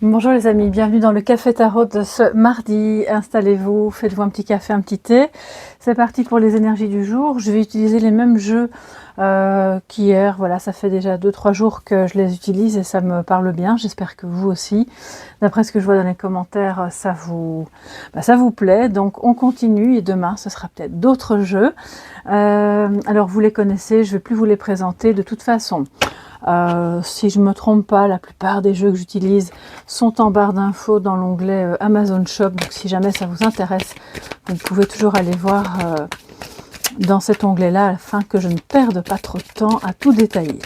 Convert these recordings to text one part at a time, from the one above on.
Bonjour les amis, bienvenue dans le Café Tarot de ce mardi. Installez-vous, faites-vous un petit café, un petit thé. C'est parti pour les énergies du jour. Je vais utiliser les mêmes jeux qu'hier. Voilà, ça fait déjà 2-3 jours que je les utilise et ça me parle bien. J'espère que vous aussi. D'après ce que je vois dans les commentaires, ça vous plaît. Donc on continue et demain ce sera peut-être d'autres jeux. Alors vous les connaissez, je ne vais plus vous les présenter de toute façon. Si je ne me trompe pas, la plupart des jeux que j'utilise sont en barre d'infos dans l'onglet Amazon Shop. Donc si jamais ça vous intéresse, vous pouvez toujours aller voir dans cet onglet-là afin que je ne perde pas trop de temps à tout détailler.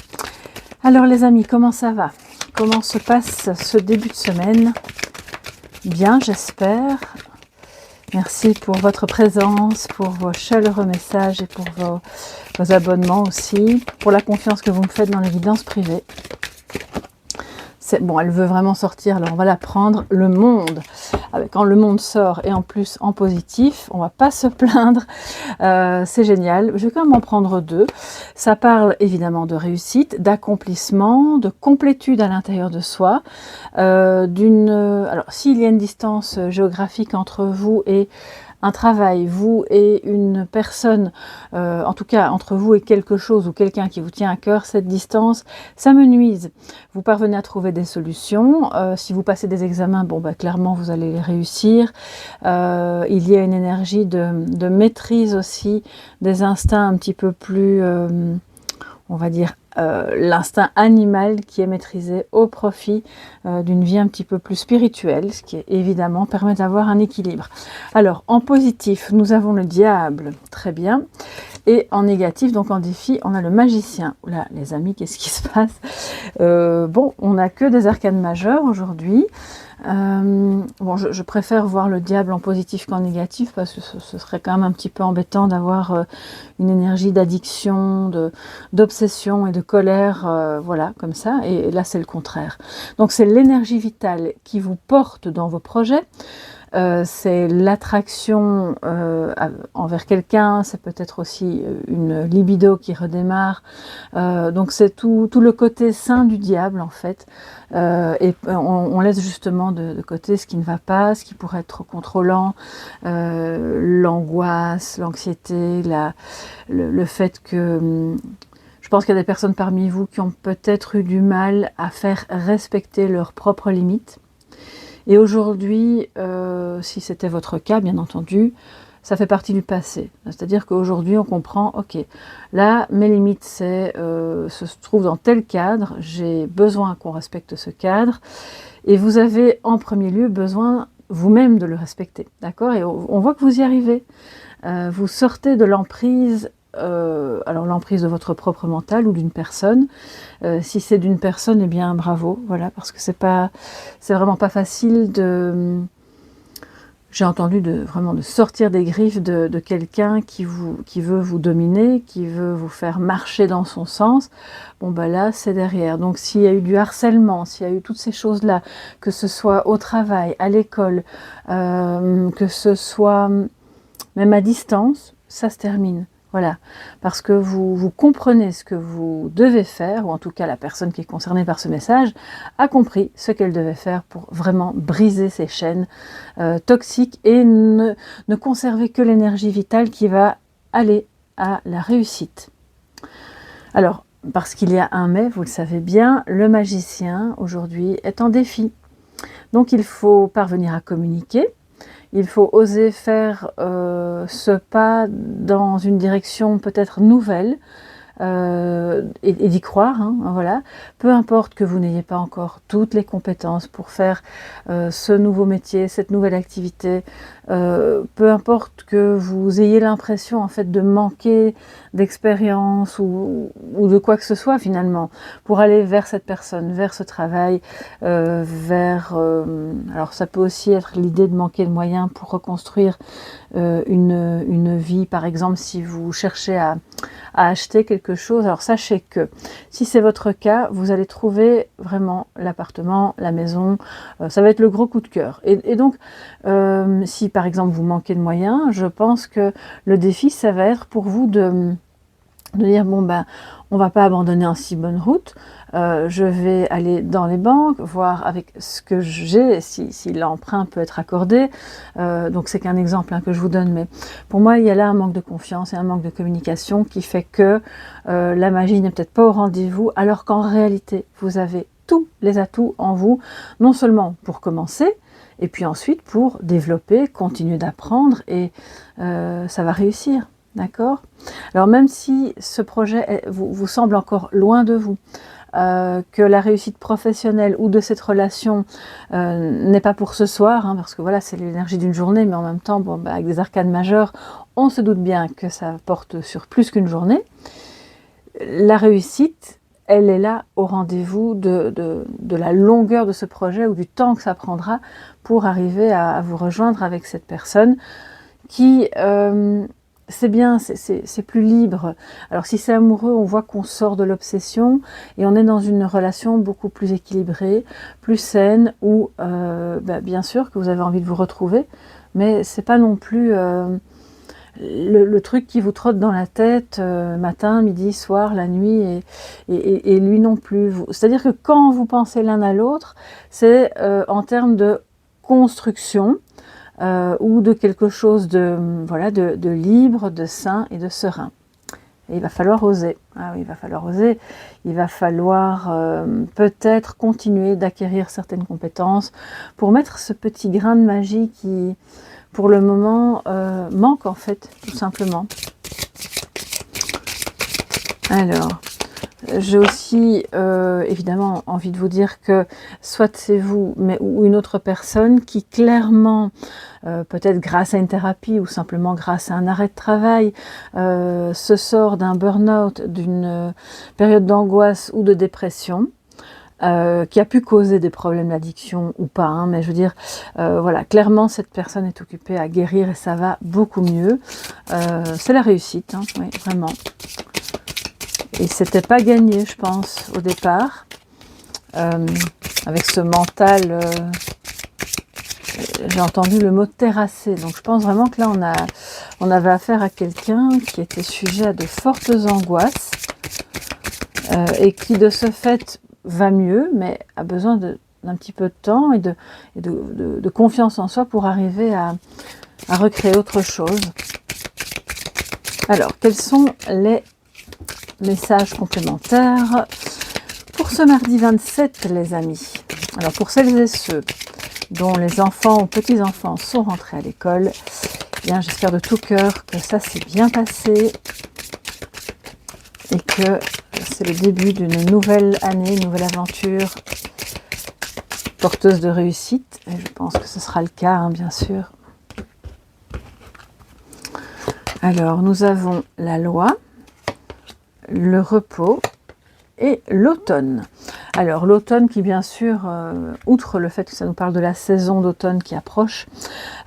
Alors les amis, comment ça va? Comment se passe ce début de semaine? Bien, j'espère. Merci pour votre présence, pour vos chaleureux messages et pour vos abonnements aussi, pour la confiance que vous me faites dans les guidances privées. Bon, elle veut vraiment sortir, alors on va la prendre. Le monde, quand le monde sort et en plus en positif, on va pas se plaindre, c'est génial. Je vais quand même en prendre deux. Ça parle évidemment de réussite, d'accomplissement, de complétude à l'intérieur de soi, alors s'il y a une distance géographique entre vous et un travail, vous et une personne, en tout cas entre vous et quelque chose ou quelqu'un qui vous tient à cœur, cette distance, ça me nuise. Vous parvenez à trouver des solutions. Si vous passez des examens, clairement vous allez les réussir. Il y a une énergie de maîtrise aussi des instincts un petit peu plus, on va dire, l'instinct animal qui est maîtrisé au profit d'une vie un petit peu plus spirituelle, ce qui évidemment permet d'avoir un équilibre. Alors en positif, nous avons le diable, très bien, et en négatif, donc en défi, on a le magicien. Oula les amis, qu'est-ce qui se passe? On n'a que des arcanes majeures aujourd'hui. Je préfère voir le diable en positif qu'en négatif parce que ce serait quand même un petit peu embêtant d'avoir une énergie d'addiction, d'obsession et de colère, voilà, comme ça. Et là, c'est le contraire. Donc, c'est l'énergie vitale qui vous porte dans vos projets. C'est l'attraction envers quelqu'un, c'est peut-être aussi une libido qui redémarre. Donc c'est tout le côté sain du diable en fait. Et on laisse justement de côté ce qui ne va pas, ce qui pourrait être trop contrôlant, l'angoisse, l'anxiété, le fait que... Je pense qu'il y a des personnes parmi vous qui ont peut-être eu du mal à faire respecter leurs propres limites. Et aujourd'hui, si c'était votre cas, bien entendu, ça fait partie du passé. C'est-à-dire qu'aujourd'hui, on comprend, ok, là, mes limites, se trouvent dans tel cadre, j'ai besoin qu'on respecte ce cadre, et vous avez en premier lieu besoin vous-même de le respecter, d'accord? Et on voit que vous y arrivez. Vous sortez de l'emprise, alors l'emprise de votre propre mental ou d'une personne. Si c'est d'une personne, eh bien bravo, voilà, parce que c'est vraiment pas facile de... J'ai entendu vraiment de sortir des griffes de quelqu'un qui veut vous dominer, qui veut vous faire marcher dans son sens. Là, c'est derrière. Donc s'il y a eu du harcèlement, s'il y a eu toutes ces choses-là, que ce soit au travail, à l'école, que ce soit même à distance, ça se termine. Voilà, parce que vous comprenez ce que vous devez faire, ou en tout cas la personne qui est concernée par ce message a compris ce qu'elle devait faire pour vraiment briser ces chaînes toxiques et ne conserver que l'énergie vitale qui va aller à la réussite. Alors, parce qu'il y a un mais, vous le savez bien, le magicien aujourd'hui est en défi. Donc il faut parvenir à communiquer. Il faut oser faire ce pas dans une direction peut-être nouvelle et d'y croire, hein, voilà. Peu importe que vous n'ayez pas encore toutes les compétences pour faire ce nouveau métier, cette nouvelle activité, peu importe que vous ayez l'impression en fait de manquer d'expérience ou de quoi que ce soit finalement, pour aller vers cette personne, vers ce travail, alors ça peut aussi être l'idée de manquer de moyens pour reconstruire une vie, par exemple si vous cherchez à acheter quelque chose. Alors sachez que si c'est votre cas, vous allez trouver vraiment l'appartement, la maison, ça va être le gros coup de cœur. Et donc si par exemple vous manquez de moyens, je pense que le défi ça va être pour vous de dire bon ben on va pas abandonner en si bonne route, je vais aller dans les banques, voir avec ce que j'ai, si l'emprunt peut être accordé, donc c'est qu'un exemple que je vous donne, mais pour moi il y a là un manque de confiance et un manque de communication qui fait que la magie n'est peut-être pas au rendez-vous, alors qu'en réalité vous avez tous les atouts en vous, non seulement pour commencer, et puis ensuite pour développer, continuer d'apprendre, et ça va réussir. D'accord? Alors même si ce projet vous semble encore loin de vous, que la réussite professionnelle ou de cette relation n'est pas pour ce soir, hein, parce que voilà, c'est l'énergie d'une journée, mais en même temps, bon, avec des arcanes majeures, on se doute bien que ça porte sur plus qu'une journée. La réussite, elle est là au rendez-vous de la longueur de ce projet ou du temps que ça prendra pour arriver à vous rejoindre avec cette personne qui... c'est bien, c'est plus libre. Alors si c'est amoureux, on voit qu'on sort de l'obsession et on est dans une relation beaucoup plus équilibrée, plus saine, où bien sûr que vous avez envie de vous retrouver, mais c'est pas non plus le truc qui vous trotte dans la tête matin, midi, soir, la nuit, et lui non plus. C'est-à-dire que quand vous pensez l'un à l'autre, c'est en termes de construction, ou de quelque chose de libre, de sain et de serein. Et il va falloir oser. Ah oui, il va falloir oser. Il va falloir peut-être continuer d'acquérir certaines compétences pour mettre ce petit grain de magie qui, pour le moment, manque en fait, tout simplement. Alors... j'ai aussi évidemment envie de vous dire que soit c'est vous ou une autre personne qui clairement, peut-être grâce à une thérapie ou simplement grâce à un arrêt de travail, se sort d'un burn-out, d'une période d'angoisse ou de dépression, qui a pu causer des problèmes d'addiction ou pas, hein, mais je veux dire, voilà, clairement cette personne est occupée à guérir et ça va beaucoup mieux. C'est la réussite, hein, oui, vraiment. Et c'était pas gagné, je pense, au départ, avec ce mental. J'ai entendu le mot terrassé, donc je pense vraiment que là on avait affaire à quelqu'un qui était sujet à de fortes angoisses et qui de ce fait va mieux, mais a besoin d'un petit peu de temps et de confiance en soi pour arriver à recréer autre chose. Alors, quels sont les messages complémentaires pour ce mardi 27, les amis? Alors, pour celles et ceux dont les enfants ou petits-enfants sont rentrés à l'école, eh bien, j'espère de tout cœur que ça s'est bien passé et que c'est le début d'une nouvelle année, une nouvelle aventure porteuse de réussite. Et je pense que ce sera le cas, hein, bien sûr. Alors, nous avons la loi, le repos et l'automne. Alors l'automne qui bien sûr, outre le fait que ça nous parle de la saison d'automne qui approche,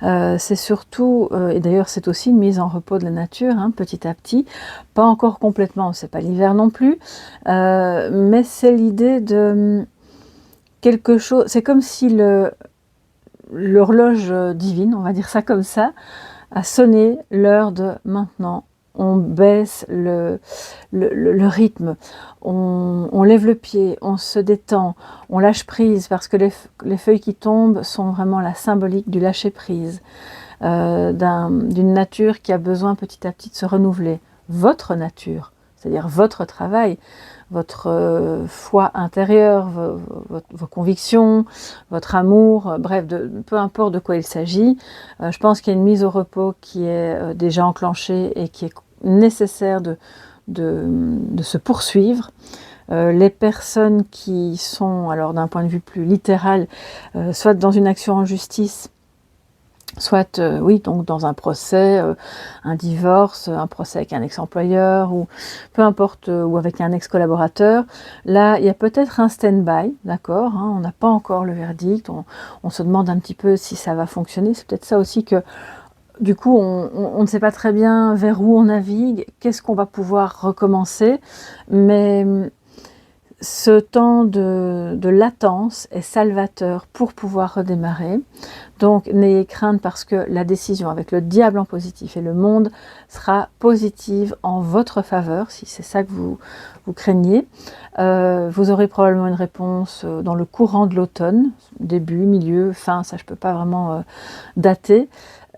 c'est surtout, et d'ailleurs c'est aussi une mise en repos de la nature, hein, petit à petit, pas encore complètement, c'est pas l'hiver non plus, mais c'est l'idée de quelque chose, c'est comme si l'horloge divine, on va dire ça comme ça, a sonné l'heure de maintenant. On baisse le rythme, on lève le pied, on se détend, on lâche prise, parce que les feuilles qui tombent sont vraiment la symbolique du lâcher prise, d'une nature qui a besoin petit à petit de se renouveler. Votre nature, c'est-à-dire votre travail, votre foi intérieure, vos convictions, votre amour, bref, peu importe de quoi il s'agit. Je pense qu'il y a une mise au repos qui est déjà enclenchée et qui est nécessaire de se poursuivre. Les personnes qui sont, alors d'un point de vue plus littéral, soit dans une action en justice, soit oui, donc dans un procès, un divorce, un procès avec un ex-employeur, ou peu importe, ou avec un ex-collaborateur, là il y a peut-être un stand-by, d'accord, hein, on n'a pas encore le verdict, on se demande un petit peu si ça va fonctionner. C'est peut-être ça aussi que du coup, on ne sait pas très bien vers où on navigue, qu'est-ce qu'on va pouvoir recommencer, mais ce temps de latence est salvateur pour pouvoir redémarrer. Donc n'ayez crainte parce que la décision avec le diable en positif et le monde sera positive en votre faveur, si c'est ça que vous craignez. Vous aurez probablement une réponse dans le courant de l'automne, début, milieu, fin, ça je ne peux pas vraiment dater.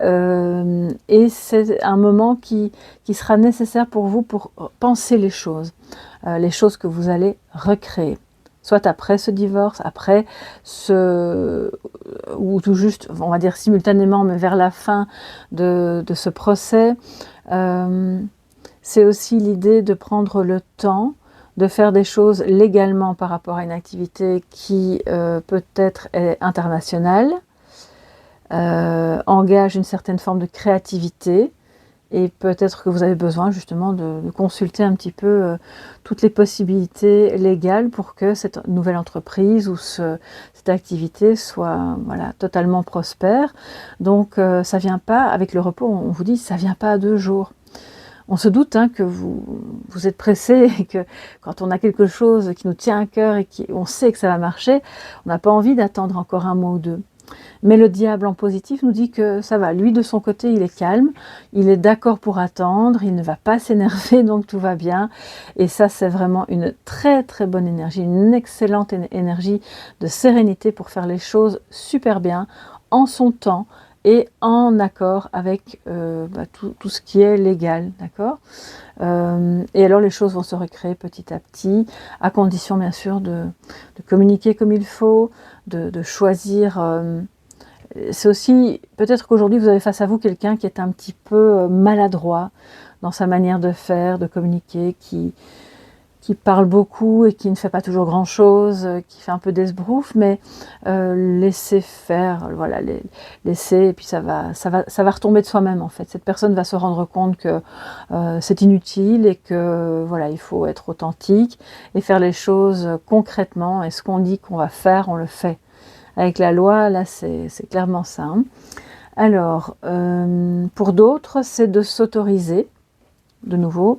Et c'est un moment qui sera nécessaire pour vous pour penser les choses que vous allez recréer. Soit après ce divorce, après ou tout juste, on va dire simultanément, mais vers la fin de ce procès. C'est aussi l'idée de prendre le temps de faire des choses légalement par rapport à une activité qui peut-être est internationale, engage une certaine forme de créativité, et peut-être que vous avez besoin justement de consulter un petit peu toutes les possibilités légales pour que cette nouvelle entreprise ou cette activité soit totalement prospère. Donc ça ne vient pas, avec le repos, on vous dit, ça ne vient pas à 2 jours. On se doute que vous êtes pressé et que quand on a quelque chose qui nous tient à cœur et on sait que ça va marcher, on n'a pas envie d'attendre encore 1 mois ou 2. Mais le diable en positif nous dit que ça va. Lui, de son côté, il est calme, il est d'accord pour attendre, il ne va pas s'énerver, donc tout va bien. Et ça, c'est vraiment une très très bonne énergie, une excellente énergie de sérénité pour faire les choses super bien, en son temps et en accord avec tout ce qui est légal, d'accord ? Et alors les choses vont se recréer petit à petit, à condition bien sûr de communiquer comme il faut, de choisir. C'est aussi, peut-être qu'aujourd'hui vous avez face à vous quelqu'un qui est un petit peu maladroit dans sa manière de faire, de communiquer, qui parle beaucoup et qui ne fait pas toujours grand-chose, qui fait un peu d'esbrouf, mais laissez faire, voilà, laissez, et puis ça va retomber de soi-même en fait. Cette personne va se rendre compte que c'est inutile et que voilà, il faut être authentique et faire les choses concrètement, et ce qu'on dit qu'on va faire, on le fait. Avec la loi, là, c'est clairement ça. Hein. Alors, pour d'autres, c'est de s'autoriser, de nouveau,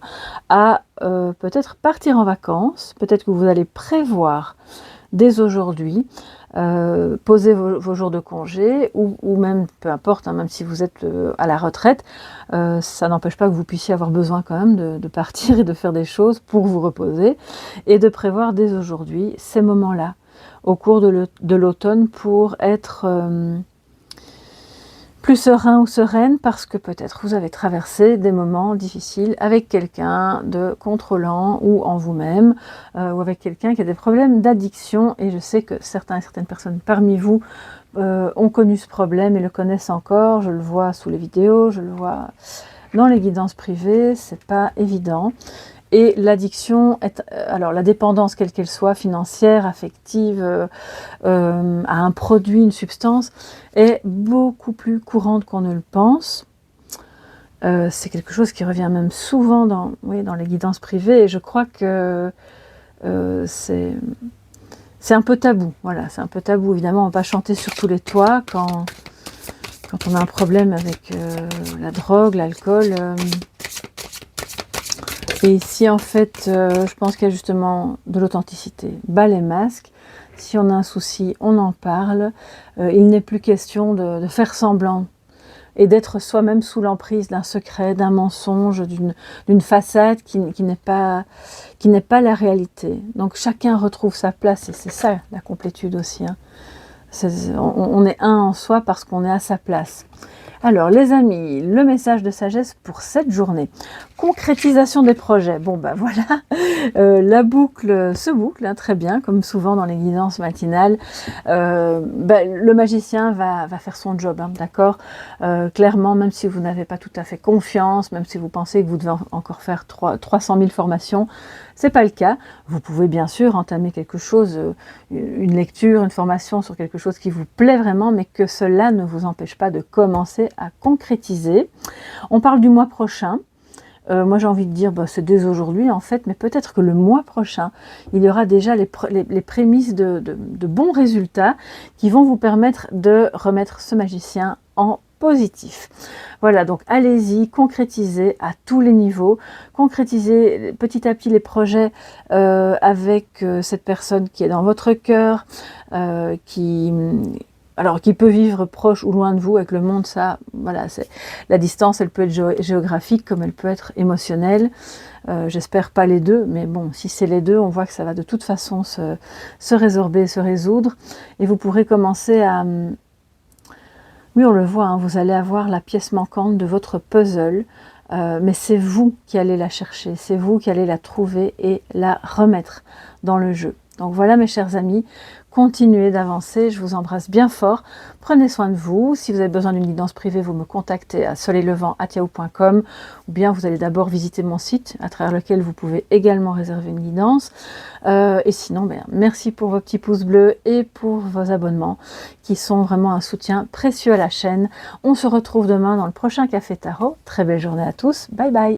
à peut-être partir en vacances. Peut-être que vous allez prévoir dès aujourd'hui, poser vos jours de congé, ou même, peu importe, hein, même si vous êtes à la retraite, ça n'empêche pas que vous puissiez avoir besoin quand même de partir et de faire des choses pour vous reposer, et de prévoir dès aujourd'hui ces moments-là, au cours de l'automne, pour être plus serein ou sereine, parce que peut-être vous avez traversé des moments difficiles avec quelqu'un de contrôlant ou en vous-même, ou avec quelqu'un qui a des problèmes d'addiction, et je sais que certaines personnes parmi vous ont connu ce problème et le connaissent encore. Je le vois sous les vidéos, je le vois dans les guidances privées, c'est pas évident. Et l'addiction, alors la dépendance, quelle qu'elle soit, financière, affective, à un produit, une substance, est beaucoup plus courante qu'on ne le pense. C'est quelque chose qui revient même souvent dans les guidances privées, et je crois que c'est un peu tabou. Voilà, c'est un peu tabou. Évidemment, on ne va pas chanter sur tous les toits quand on a un problème avec la drogue, l'alcool. Et ici, en fait, je pense qu'il y a justement de l'authenticité. Bas les masques. Si on a un souci, on en parle. Il n'est plus question de faire semblant et d'être soi-même sous l'emprise d'un secret, d'un mensonge, d'une façade qui n'est pas la réalité. Donc chacun retrouve sa place, et c'est ça la complétude aussi. Hein. On est un en soi parce qu'on est à sa place. Alors les amis, le message de sagesse pour cette journée. Concrétisation des projets. Bon ben voilà, la boucle se boucle, hein, très bien, comme souvent dans les guidances matinales. Le magicien va faire son job, hein, d'accord. Clairement, même si vous n'avez pas tout à fait confiance, même si vous pensez que vous devez encore faire 300 000 formations, c'est pas le cas. Vous pouvez bien sûr entamer quelque chose, une lecture, une formation sur quelque chose qui vous plaît vraiment, mais que cela ne vous empêche pas de commencer à concrétiser. On parle du mois prochain. Moi j'ai envie de dire, c'est dès aujourd'hui en fait, mais peut-être que le mois prochain, il y aura déjà les prémices de bons résultats qui vont vous permettre de remettre ce magicien en positif. Voilà, donc allez-y, concrétisez à tous les niveaux, concrétisez petit à petit les projets avec cette personne qui est dans votre cœur, qui peut vivre proche ou loin de vous. Avec le monde, ça, voilà, la distance, elle peut être géographique comme elle peut être émotionnelle. J'espère pas les deux, mais bon, si c'est les deux, on voit que ça va de toute façon se résorber, se résoudre, et vous pourrez commencer à... Oui, on le voit, hein, vous allez avoir la pièce manquante de votre puzzle, mais c'est vous qui allez la chercher, c'est vous qui allez la trouver et la remettre dans le jeu. Donc voilà mes chers amis, continuez d'avancer, je vous embrasse bien fort, prenez soin de vous. Si vous avez besoin d'une guidance privée, vous me contactez à soleillevant@yahoo.com, ou bien vous allez d'abord visiter mon site à travers lequel vous pouvez également réserver une guidance. Et sinon, merci pour vos petits pouces bleus et pour vos abonnements qui sont vraiment un soutien précieux à la chaîne. On se retrouve demain dans le prochain Café Tarot. Très belle journée à tous, bye bye.